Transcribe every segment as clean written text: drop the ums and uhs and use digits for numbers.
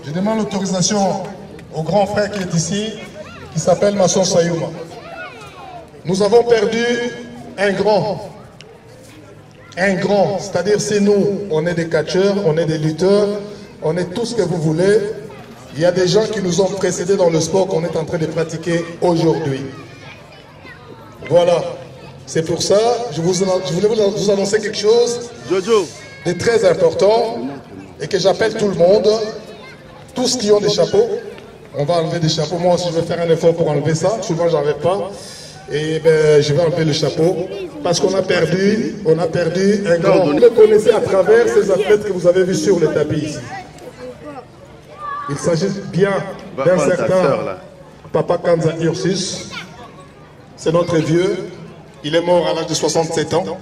Je demande l'autorisation au grand frère qui est ici, qui s'appelle Masson Sayouma. Nous avons perdu un grand, c'est-à-dire c'est nous, on est des catcheurs, on est des lutteurs, on est tout ce que vous voulez. Il y a des gens qui nous ont précédés dans le sport qu'on est en train de pratiquer aujourd'hui. Voilà, c'est pour ça, je voulais vous annoncer quelque chose de très important et que j'appelle tout le monde, tous qui ont des chapeaux. On va enlever des chapeaux, moi aussi je vais faire un effort pour enlever ça, souvent j'en n'enlève pas. Et ben, je vais enlever le chapeau parce qu'on a perdu un grand. Vous le connaissez à travers ces athlètes que vous avez vus sur le tapis ici. Il s'agit bien d'un certain Papa Kanza Ursus. C'est notre vieux. Il est mort à l'âge de 67 ans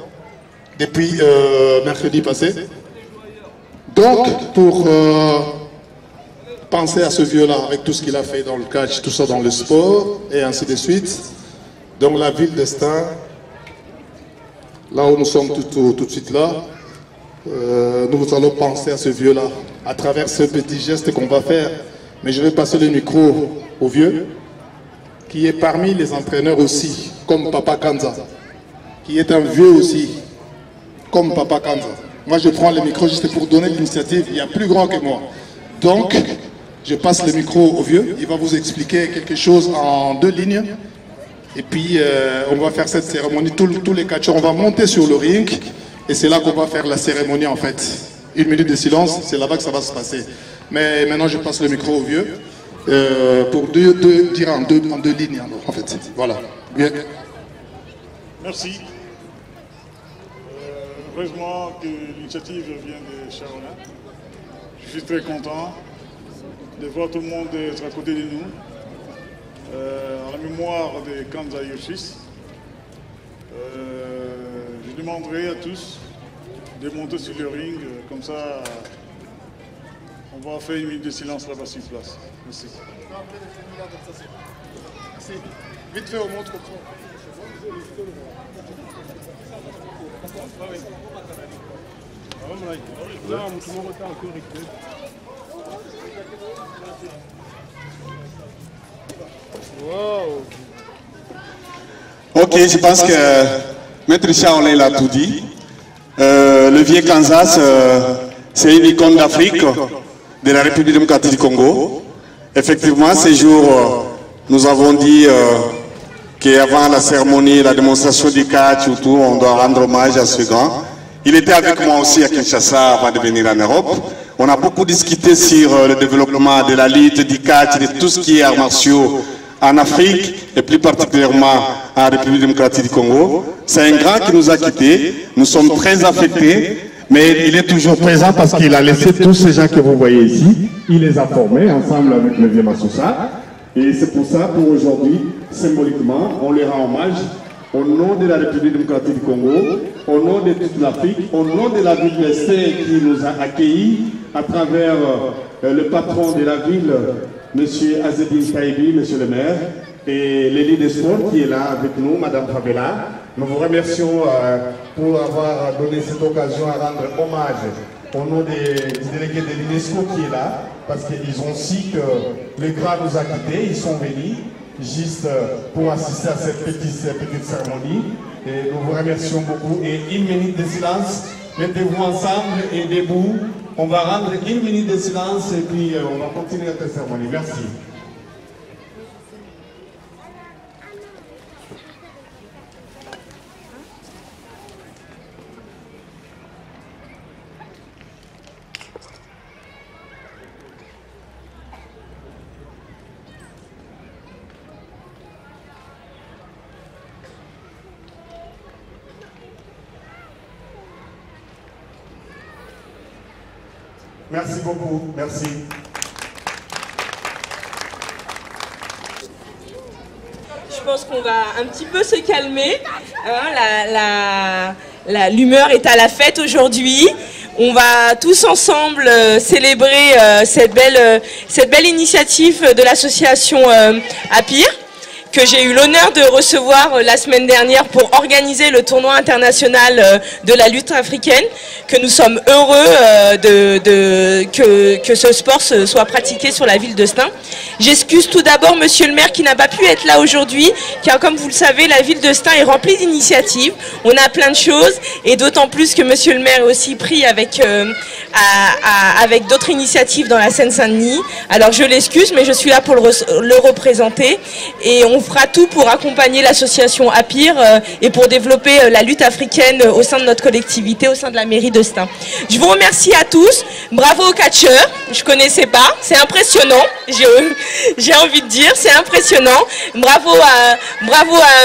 depuis mercredi passé. Donc, pour penser à ce vieux-là, avec tout ce qu'il a fait dans le catch, tout ça dans le sport, et ainsi de suite, donc la ville d'Estaing, là où nous sommes tout de suite là, nous allons penser à ce vieux-là, à travers ce petit geste qu'on va faire. Mais je vais passer le micro au vieux, qui est parmi les entraîneurs aussi, comme Papa Kanza, qui est un vieux aussi, comme Papa Kanza. Moi je prends le micro juste pour donner l'initiative, il y a plus grand que moi. Donc, je passe le micro au vieux, il va vous expliquer quelque chose en 2 lignes. Et puis, on va faire cette cérémonie, tous les catcheurs, on va monter sur le ring, et c'est là qu'on va faire la cérémonie en fait. 1 minute de silence, c'est là-bas que ça va se passer. Mais maintenant, je passe le micro au vieux, pour dire en deux lignes, en fait. Voilà. Bien. Merci. Heureusement que l'initiative vient de Shaona. Je suis très content de voir tout le monde être à côté de nous. En la mémoire de Kanza Ursus. Je demanderai à tous de monter sur le ring, comme ça on va faire 1 minute de silence là-bas sur place. Merci. Merci. Vite fait, on montre au Ok, je pense que Maître Shaolin l'a tout dit. Le vieux Kansas, c'est une icône d'Afrique, de la République démocratique du Congo. Effectivement, ces jours, nous avons dit qu'avant la cérémonie, la démonstration du catch, on doit rendre hommage à ce grand. Il était avec moi aussi à Kinshasa avant de venir en Europe. On a beaucoup discuté sur le développement de la lutte, du catch, de tout ce qui est arts martiaux en Afrique et plus particulièrement en République démocratique du Congo. C'est un grand qui nous a quittés. Nous sommes très affectés, mais il est toujours présent parce qu'il a laissé tous ces gens que vous voyez ici. Il les a formés ensemble avec le vieux Massoussa. Et c'est pour ça, pour aujourd'hui, symboliquement, on les rend hommage au nom de la République démocratique du Congo, au nom de toute l'Afrique, au nom de la ville d'Estaing qui nous a accueillis à travers le patron de la ville, M. Azedine Kaibi, M. le maire, et l'élite des sports qui est là avec nous, Mme Fabella. Nous vous remercions pour avoir donné cette occasion à rendre hommage au nom du délégué de l'UNESCO qui est là, parce qu'ils ont su que le grand nous a quittés, ils sont venus juste pour assister à cette petite cérémonie. Et nous vous remercions beaucoup. Et 1 minute de silence, mettez-vous ensemble et debout. On va rendre 1 minute de silence et puis on va continuer cette cérémonie. Merci. Merci beaucoup, merci. Je pense qu'on va un petit peu se calmer. Hein, l'humeur est à la fête aujourd'hui. On va tous ensemble célébrer cette belle initiative de l'association Apir. que j'ai eu l'honneur de recevoir la semaine dernière pour organiser le tournoi international de la lutte africaine, que nous sommes heureux que ce sport soit pratiqué sur la ville de Stein. J'excuse tout d'abord monsieur le maire qui n'a pas pu être là aujourd'hui, car comme vous le savez, la ville de Stein est remplie d'initiatives. On a plein de choses, et d'autant plus que monsieur le maire est aussi pris avec d'autres initiatives dans la Seine-Saint-Denis. Alors je l'excuse, mais je suis là pour le représenter, et on fera tout pour accompagner l'association APIR et pour développer la lutte africaine au sein de notre collectivité, au sein de la mairie de Stein. Je vous remercie à tous. Bravo aux catcheurs. Je connaissais pas. C'est impressionnant. J'ai envie de dire, c'est impressionnant. Bravo à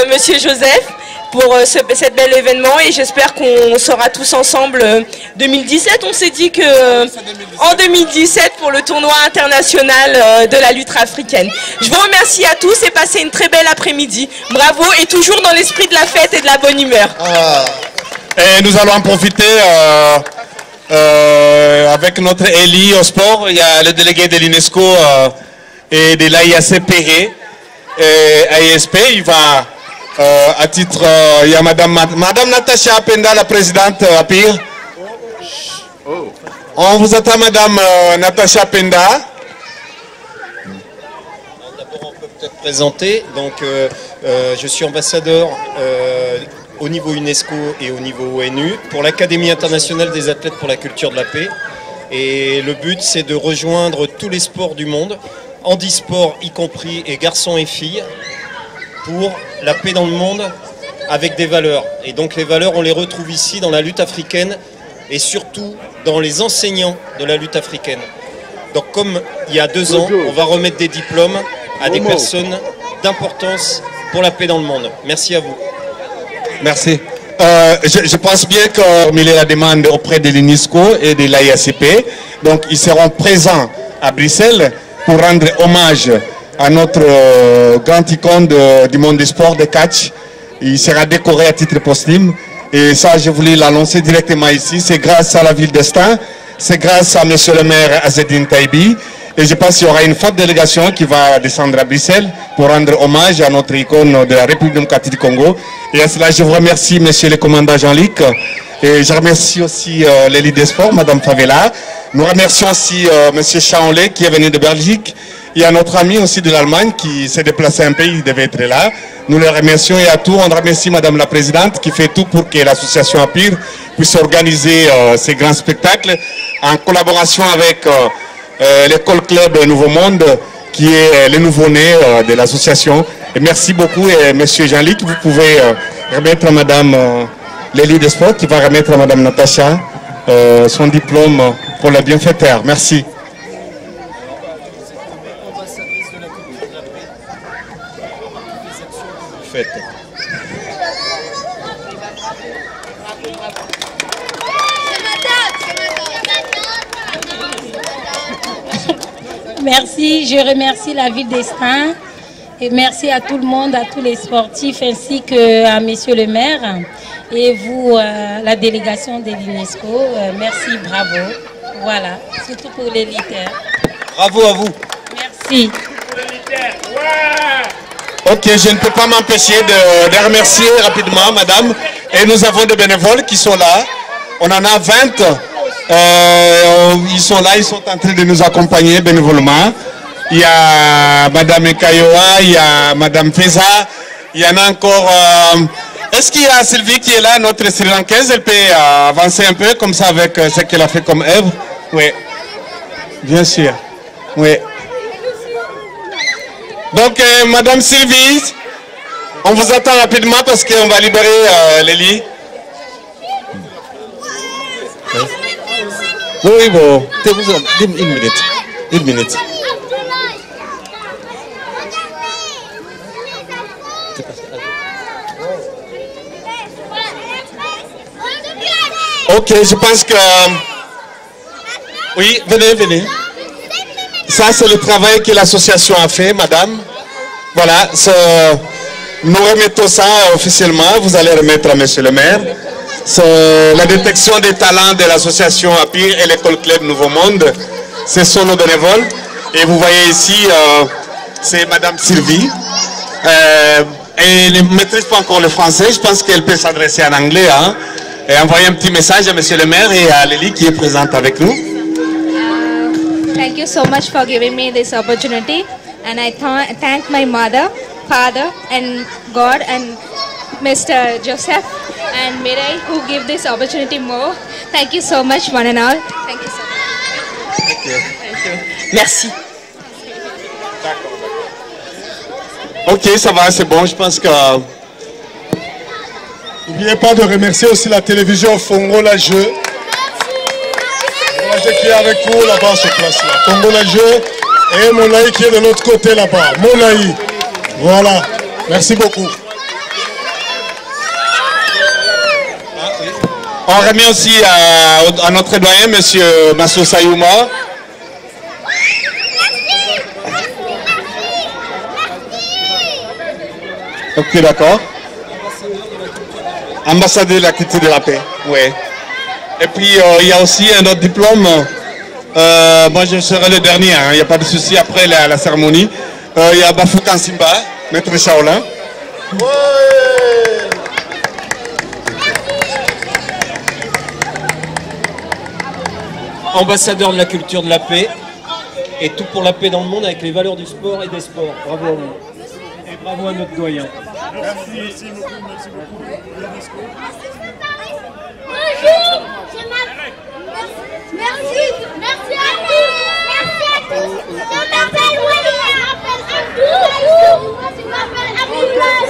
monsieur Joseph pour cet bel événement, et j'espère qu'on sera tous ensemble 2017. On s'est dit que en 2017 pour le tournoi international de la lutte africaine. Je vous remercie à tous et passez une très belle après-midi. Bravo, et toujours dans l'esprit de la fête et de la bonne humeur. Et nous allons en profiter avec notre Eli au sport. Il y a le délégué de l'UNESCO et de l'AIACP et AISP. Il va à titre, il y a Madame Natacha Penda, la présidente APIR. On vous attend, Madame Natacha Penda. D'abord, on peut peut-être présenter. Donc, je suis ambassadeur au niveau UNESCO et au niveau ONU pour l'Académie internationale des athlètes pour la culture de la paix. Et le but, c'est de rejoindre tous les sports du monde, handisport y compris, et garçons et filles, pour la paix dans le monde avec des valeurs. Et donc les valeurs, on les retrouve ici dans la lutte africaine et surtout dans les enseignants de la lutte africaine. Donc comme il y a 2 ans, on va remettre des diplômes à des personnes d'importance pour la paix dans le monde. Merci à vous. Merci. Je pense bien qu'on met la demande auprès de l'UNESCO et de l'AIACP. Donc ils seront présents à Bruxelles pour rendre hommage à notre grand icône du monde du sport de catch. Il sera décoré à titre posthume. Et ça, je voulais l'annoncer directement ici. C'est grâce à la ville de Stein, c'est grâce à monsieur le maire Azzedine Taibi. Et je pense qu'il y aura une forte délégation qui va descendre à Bruxelles pour rendre hommage à notre icône de la République démocratique du Congo. Et à cela, je vous remercie, monsieur le commandant Jean-Luc. Et je remercie aussi l'élite des sports, madame Favela. Nous remercions aussi monsieur Chaonlet qui est venu de Belgique. Il y a notre ami aussi de l'Allemagne qui s'est déplacé un peu, il devait être là. Nous le remercions, et à tout, on remercie Madame la Présidente qui fait tout pour que l'association APIR puisse organiser ces grands spectacles en collaboration avec l'école club Nouveau Monde qui est le nouveau-né de l'association. Et merci beaucoup, et Monsieur Jean-Luc, vous pouvez remettre à Madame Lélie des Sports qui va remettre à Madame Natacha son diplôme pour la bienfaiteur. Merci. Merci, je remercie la ville d'Estein et merci à tout le monde, à tous les sportifs ainsi qu'à monsieur le maire et vous, la délégation de l'UNESCO. Merci, bravo. Voilà, surtout pour l'élite. Bravo à vous. Merci. Ok, je ne peux pas m'empêcher de remercier rapidement, madame. Et nous avons des bénévoles qui sont là. On en a 20. Ils sont là, ils sont en train de nous accompagner bénévolement. Il y a madame Ekayoa, il y a madame Feza, il y en a encore... Est-ce qu'il y a Sylvie qui est là, notre Sri Lankaise? Elle peut avancer un peu comme ça avec ce qu'elle a fait comme œuvre? Oui, bien sûr. Oui. Donc, madame Sylvie, on vous attend rapidement parce qu'on va libérer les lits. Oui, bon. Une minute. Une minute. Ok, je pense que... Oui, venez, venez. Ça, c'est le travail que l'association a fait, madame. Voilà, nous remettons ça officiellement. Vous allez remettre à monsieur le maire. La détection des talents de l'association APIR et l'école club Nouveau Monde. Ce sont nos bénévoles. Et vous voyez ici, c'est madame Sylvie. Elle ne maîtrise pas encore le français. Je pense qu'elle peut s'adresser en anglais, hein, et envoyer un petit message à Monsieur le maire et à Lélie qui est présente avec nous. Thank you so much for giving me this opportunity, and I thank my mother, father, and God, and Mr. Joseph and Mirai who give this opportunity more. Thank you so much, one and all. Thank you so much. Thank you. Thank you. Merci. Ok, ça va, c'est bon, je pense que... N'oubliez pas de remercier aussi la télévision Fongo La Jeu. Qui est avec vous là-bas, sur place là. Fongo La Jeu et Monaï qui est de l'autre côté là-bas. Monaï. Voilà. Merci beaucoup. On remet aussi à notre doyen, Monsieur Massou Sayouma. Ok, d'accord. Ambassadeur de la culture de la paix, oui. Et puis, il y a aussi un autre diplôme. Moi, je serai le dernier, il n'y a pas de souci après la cérémonie. Il y a Bafou Kansimba, maître Shaolin. Ambassadeur de la culture de la paix et tout pour la paix dans le monde avec les valeurs du sport et des sports. Bravo à vous. Et bravo à notre doyen. Merci beaucoup, merci beaucoup. Bonjour, merci à tous. Merci à tous. Je m'appelle Wally, je m'appelle Abdoulaye.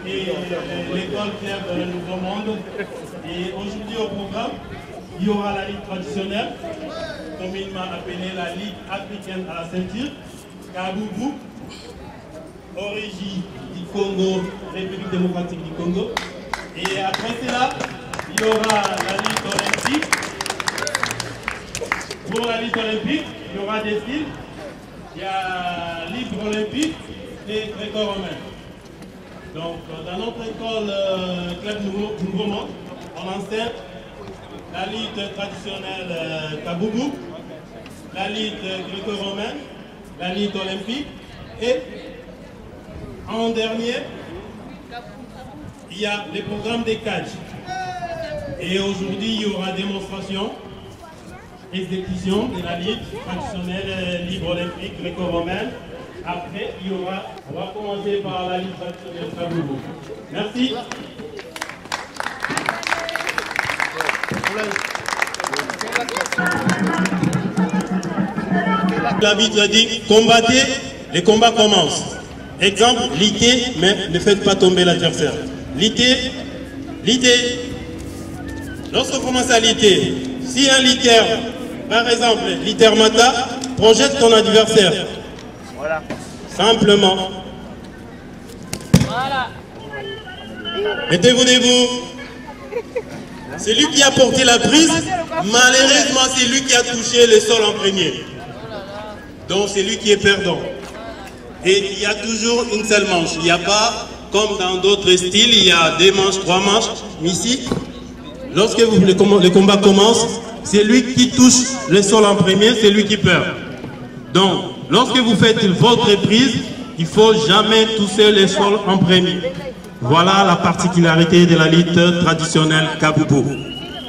Et l'école Claire de le Nouveau Monde. Et aujourd'hui au programme, il y aura la ligue traditionnelle, communément appelée la Ligue africaine à la ceinture, Kaboubou, origine du Congo, République démocratique du Congo. Et après cela, il y aura la Ligue olympique. Pour la Ligue olympique, il y aura des styles. Il y a libre olympique et gréco-romain. Donc, dans notre école Club Nouveau Monde, on enseigne la lutte traditionnelle Kaboubou, la lutte gréco-romaine, la lutte olympique et en dernier, il y a les programmes des catch. Et aujourd'hui, il y aura démonstration, exécution de la lutte traditionnelle libre olympique gréco-romaine. Après, on va commencer par la lutte traditionnelle Kaboubou. Merci. L'arbitre dit combattez, les combats commencent. Exemple, luttez, mais ne faites pas tomber l'adversaire. Luttez. Lorsqu'on commence à lutter, si un lutteur, par exemple, lutteur Mata, projette ton adversaire. Voilà. Simplement. Voilà. Mettez-vous debout. C'est lui qui a porté la prise. Malheureusement, c'est lui qui a touché le sol en premier. Donc, c'est lui qui est perdant. Et il y a toujours une seule manche. Il n'y a pas, comme dans d'autres styles, il y a 2 manches, 3 manches. Mais ici, lorsque le combat commence, c'est lui qui touche le sol en premier, c'est lui qui perd. Donc, lorsque vous faites votre prise, il ne faut jamais toucher les sols en premier. Voilà la particularité de la lutte traditionnelle Kaboubou.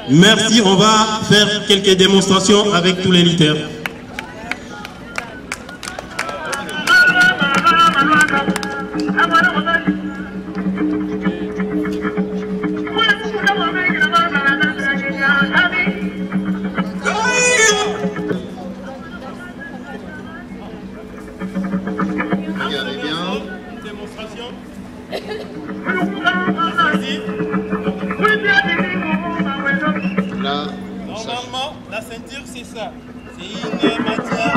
Merci, on va faire quelques démonstrations avec tous les lutteurs. Regardez bien. Démonstration. Là, Normalement, la ceinture, c'est ça. C'est une matière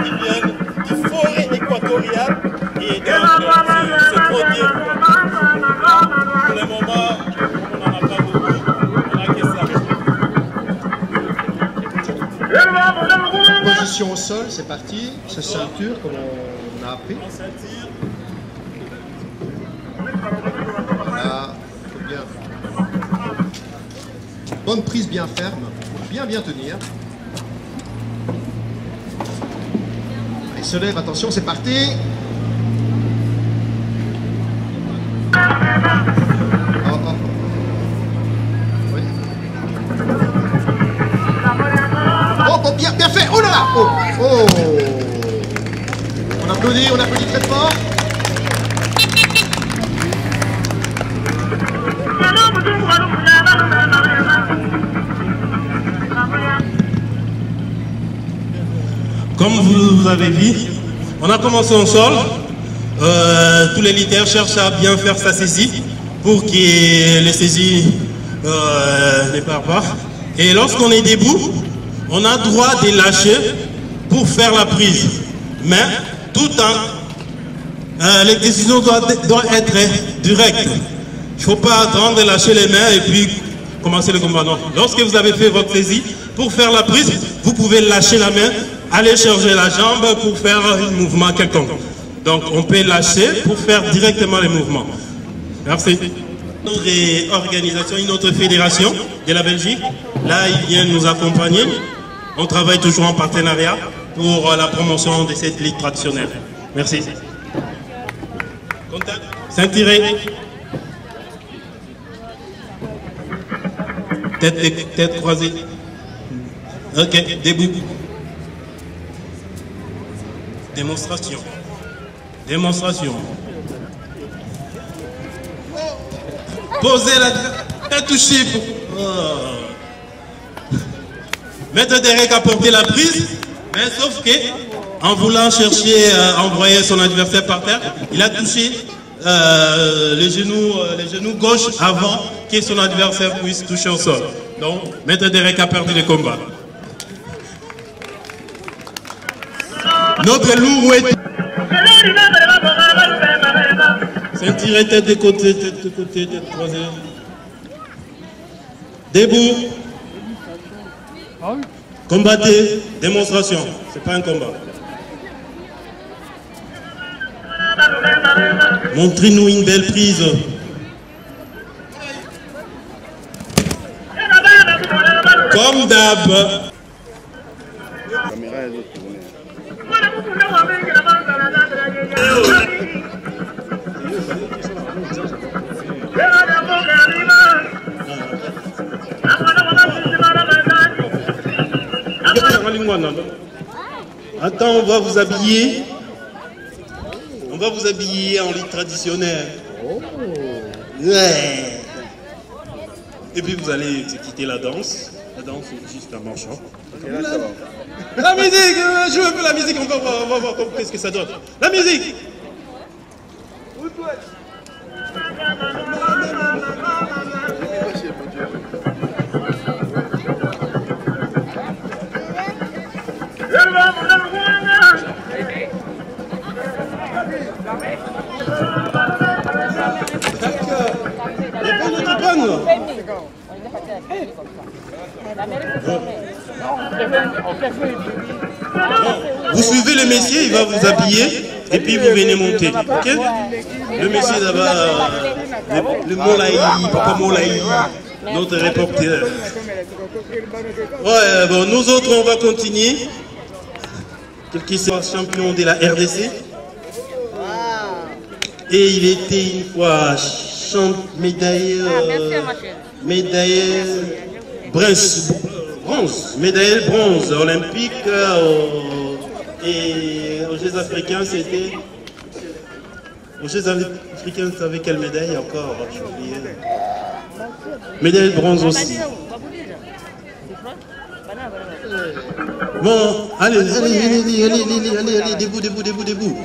qui vient du forêt équatoriale. Et donc, c'est trop dur. Pour le moment, on n'en a pas beaucoup. On n'a que ça. position au sol, c'est parti. C'est ceinture, comme on a appris. Voilà, faut bien. Bonne prise bien ferme, bien tenir. Allez, se lève, attention, c'est parti. Oui. Oh, bien fait. Oh là là. Oh. On applaudit très fort. Comme vous avez vu, on a commencé en sol. Tous les lutteurs cherchent à bien faire sa saisie pour que les saisies ne partent pas. Et lorsqu'on est debout, on a droit de lâcher pour faire la prise. Mais tout en les décisions doivent être directes. Il ne faut pas attendre de lâcher les mains et puis commencer le combat. Non. Lorsque vous avez fait votre saisie, pour faire la prise, vous pouvez lâcher la main, aller chercher la jambe pour faire un mouvement quelconque. Donc on peut lâcher pour faire directement les mouvements. Merci. Notre organisation, une autre fédération de la Belgique, là ils viennent nous accompagner. On travaille toujours en partenariat pour la promotion de cette ligue traditionnelle. Merci. Contact. S'intirer. Tête croisée. Ok, debout. Démonstration. Démonstration. Posez la tête touchée. Maître Derek a porté la prise, mais sauf que, en voulant chercher à envoyer son adversaire par terre, il a touché le genou gauche avant que son adversaire puisse toucher au sol. Donc, Maître Derek a perdu le combat. Notre lourd est... Ceinture, tête de côté, tête croisée. Debout. Combattez. Démonstration. C'est pas un combat. Montrez-nous une belle prise. Comme d'hab. Attends, on va vous habiller. On va vous habiller en lit traditionnel. Ouais. Et puis vous allez quitter la danse. La danse c'est juste un marchand. La musique, je veux la musique, on va voir qu'est-ce que ça donne. La musique. Vous suivez le messier, il va vous habiller et puis vous venez monter. Okay? Le messier là-bas, le Molaï, Papa Molaï, notre reporter. Ouais, bon, nous autres on va continuer. qui soit champion de la RDC. Et il était une fois médaillé bronze olympique et aux Jeux africains c'était... Aux Jeux africains, vous savez quelle médaille encore? J'ai oublié. Médaille de bronze aussi. Bon, allez, debout.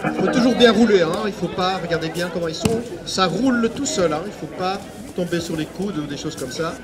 Il faut toujours bien rouler, hein. Il faut pas, regardez bien comment ils sont, ça roule tout seul, hein. Il faut pas tomber sur les coudes ou des choses comme ça.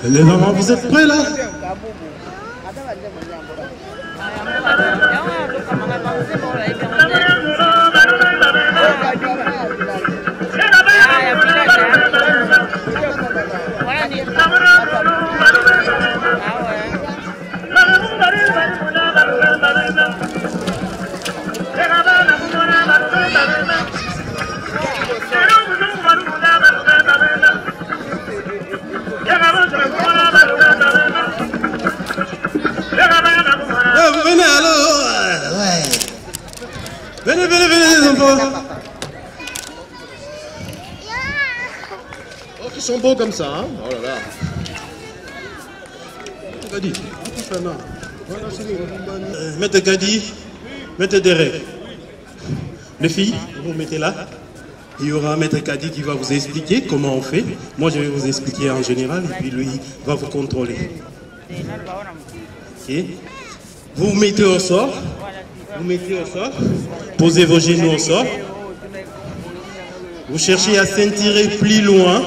Les mamans, vous êtes prêts là? Venez alors, ouais. Venez les enfants. Oh, ils sont beaux comme ça, hein. Oh là là. Gadi, Maître Gadi, Maître Derek. Les filles, vous mettez là. Il y aura Maître Gadi qui va vous expliquer comment on fait. Moi, je vais vous expliquer en général et puis lui va vous contrôler. Ok. Vous vous mettez au sort. Posez vos genoux au sort. Vous cherchez à ceinturer plus loin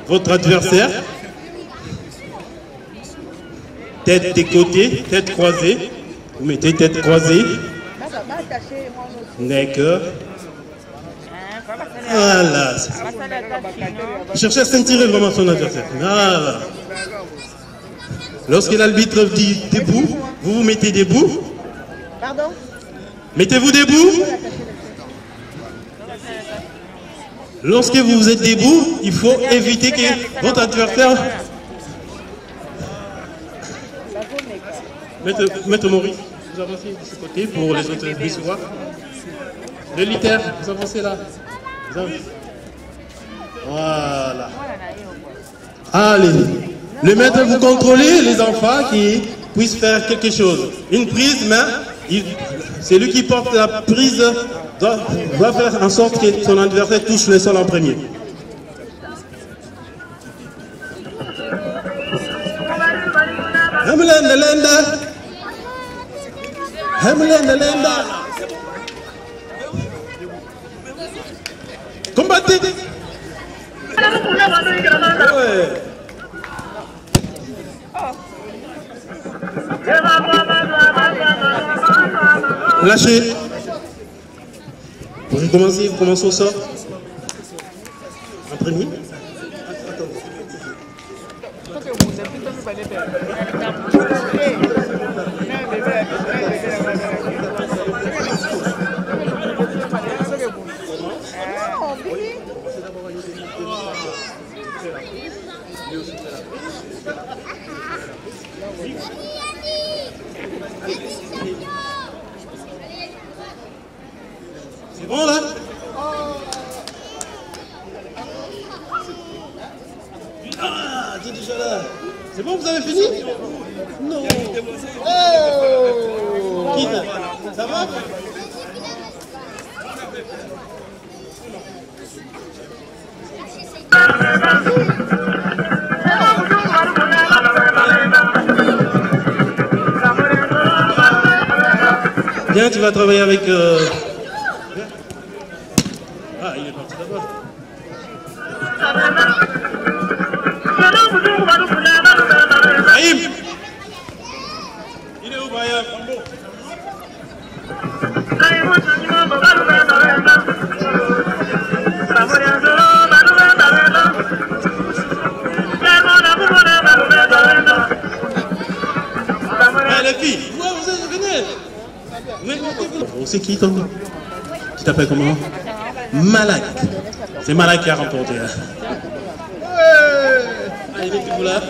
votre adversaire. Tête des côtés, tête croisée. Vous mettez tête croisée. D'accord. Voilà. Vous cherchez à ceinturer vraiment son adversaire. Voilà. Lorsque l'arbitre dit debout, vous vous mettez debout. Pardon? Mettez-vous debout. Lorsque vous êtes debout, il faut éviter que votre adversaire... Maître Maurice, vous avancez de ce côté pour les autres puissent voir. Le litaire, vous avancez là. Voilà. Allez. Le maître, vous contrôlez les enfants qui puissent faire quelque chose. Une prise, mais c'est lui qui porte la prise doit faire en sorte que son adversaire touche le sol en premier. Combattez. Lâchez. Vous commencez au sort. En premier. C'est bon là? Ah, t'es déjà là. C'est bon, vous avez fini? Non. Oh, Kid, ça va? Bien, tu vas travailler avec... Ah, il est parti là-bas. Aïm! Il est où, Brahim? Ah, les filles, vous venez. C'est qui, toi? Tu t'appelles comment? Malak. C'est Malak qui a remporté. Allez, mettez-vous là.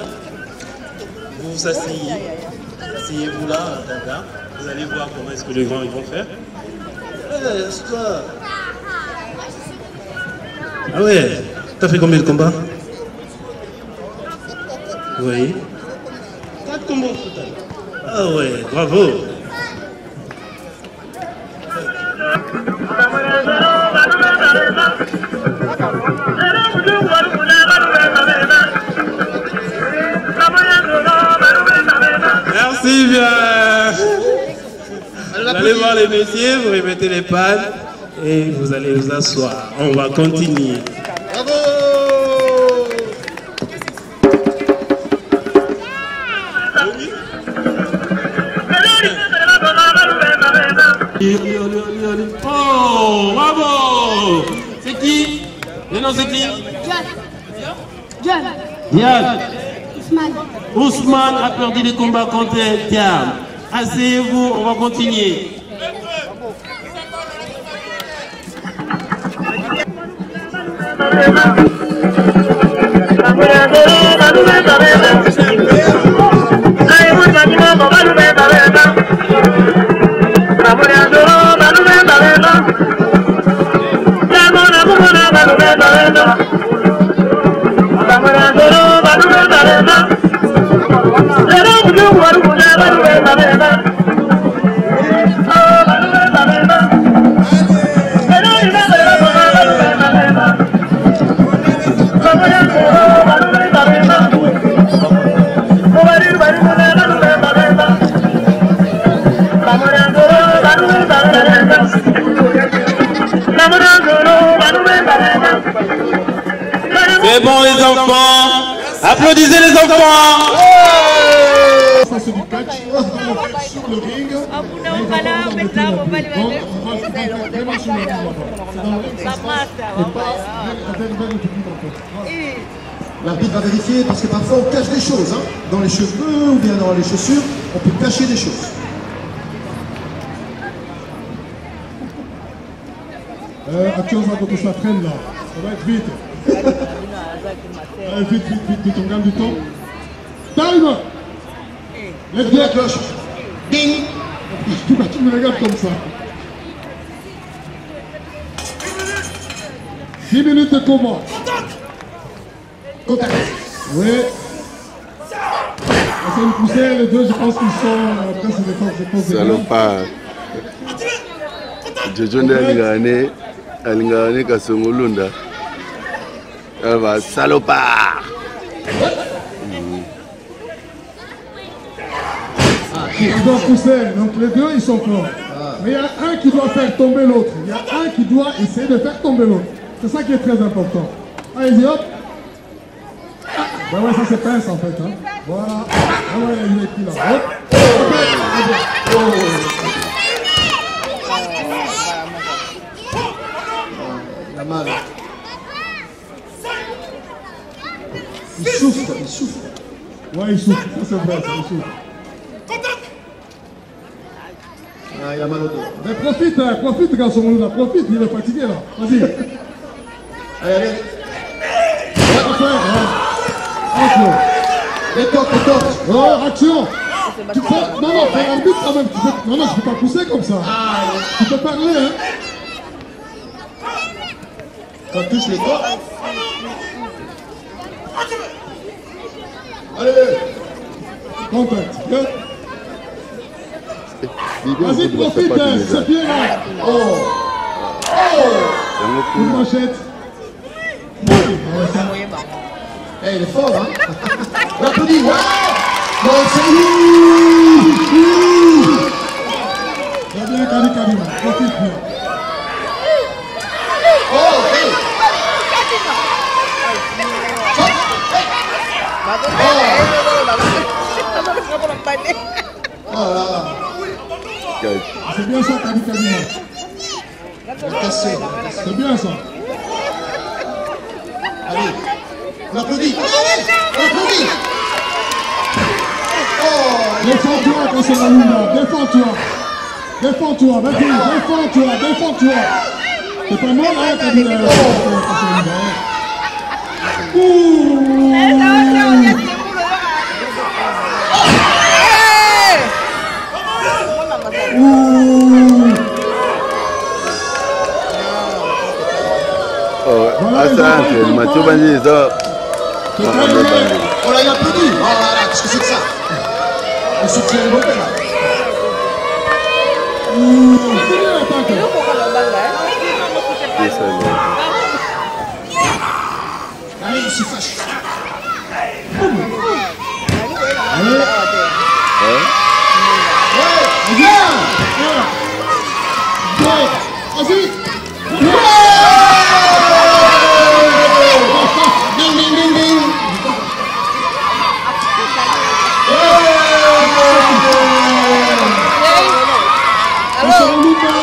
Vous vous asseyez. Asseyez-vous là, d'accord. Vous allez voir comment est-ce que les grands ils vont faire. Assieds-toi. Ah ouais. T'as fait combien de combats? Oui. 4 combats au total. Ah ouais, bravo. Merci bien. Vous allez voir les messieurs, vous remettez les pannes et vous allez vous asseoir. On va continuer. Bravo. Oh, bravo. C'est qui? Le nom c'est qui? Diane. Ousmane a perdu le combat contre Diane. Asseyez-vous, on va continuer. C'est bon les enfants. Applaudissez les enfants. Ça c'est du catch sur le ring. L'arbitre va vérifier parce que parfois on cache des choses, hein. Dans les cheveux ou bien dans les chaussures, on peut cacher des choses. Attention à que ça traîne là, ça va être vite. Allez, vite, on gagne du temps. Time! Lève bien la cloche. Ding! Pourquoi tu me regardes comme ça? 10 minutes de combat. Contact. Oui. C'est une poussière, les deux, je pense qu'ils sont presque des forces, je pense. Salopard. Jojo Ndalingane, Alingane Kasongolunda. Elle va salopard. Ils doivent pousser, donc les deux ils sont forts. Mais il y a un qui doit faire tomber l'autre. Il y a un qui doit essayer de faire tomber l'autre. C'est ça qui est très important. Allez-y, hop. Ben ouais, ça c'est pince en fait. Hein. Voilà. Ah ouais, il est qui là. Hop. a mal. Il souffre, il souffre. Ouais, il souffre, ça c'est vrai, il souffre. Ah, il a mal au dos. Mais profite, garçon, là, profite, il est fatigué là. Vas-y. Allez, allez. Action. Détente. Oh, action. Tu peux... Non, fais un but quand même. Non, je peux pas pousser comme ça. Tu peux parler, hein. Quand on touche les corps. Allez. Contact. Vas-y, profite, c'est bien là. Oh. Une manchette. Eh, il est fort, hein. On applaudit. Ouais. Bon, c'est bien, Kalima. Profite bien. Oh, hey. Oh là là. C'est bien ça, Kalima. C'est bien ça. Allez, on applaudit. On applaudit. Oh, défends-toi, Kassamalunda. Défends-toi, vas-y, défends-toi. C'est pas mal, hein, Kassamalunda. Asante, Mathieu Bandi, ça. on l'a applaudi. Voilà, qu'est-ce que c'est que ça? On soutient le bon là. Allez, il se fâche. Vas-y. Ding, ding, ding, ding. Alors,